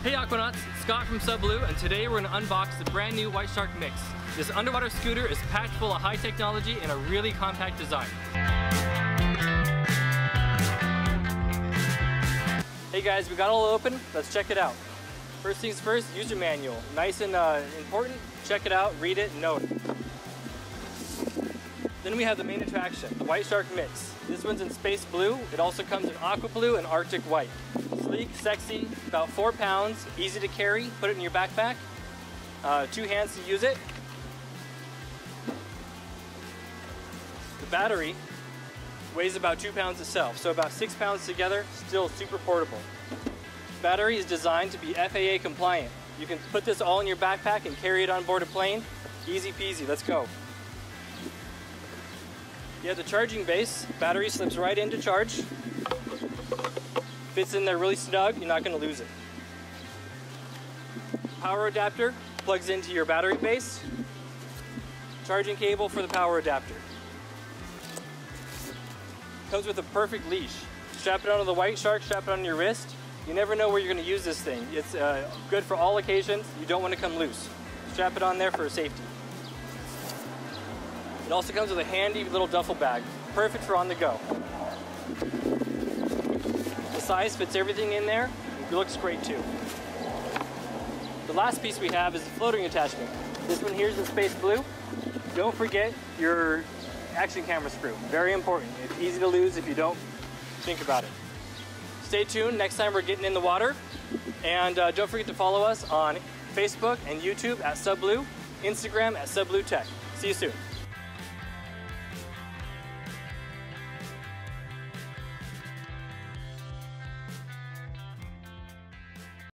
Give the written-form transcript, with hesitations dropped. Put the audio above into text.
Hey Aquanauts, Scott from Sublue, and today we're going to unbox the brand new White Shark Mix. This underwater scooter is packed full of high technology and a really compact design. Hey guys, we got it all open, let's check it out. First things first, user manual. Nice and important, check it out, read it, and know it. Then we have the main attraction, the White Shark Mix. This one's in space blue, it also comes in aqua blue and arctic white. Sleek, sexy, about 4 pounds, easy to carry, put it in your backpack. 2 hands to use it. The battery weighs about 2 pounds itself, so about 6 pounds together, still super portable. Battery is designed to be FAA compliant. You can put this all in your backpack and carry it on board a plane. Easy peasy, let's go. You have the charging base. Battery slips right into charge. Fits in there really snug, you're not going to lose it. Power adapter plugs into your battery base. Charging cable for the power adapter. Comes with a perfect leash. Strap it onto the White Shark, strap it on your wrist. You never know where you're going to use this thing. It's good for all occasions. You don't want to come loose. Strap it on there for safety. It also comes with a handy little duffel bag. Perfect for on the go. The size fits everything in there. It looks great too. The last piece we have is the floating attachment. This one here is in space blue. Don't forget your action camera screw. Very important. It's easy to lose if you don't think about it. Stay tuned. Next time we're getting in the water. And don't forget to follow us on Facebook and YouTube at Sublue, Instagram at Sublue Tech. See you soon.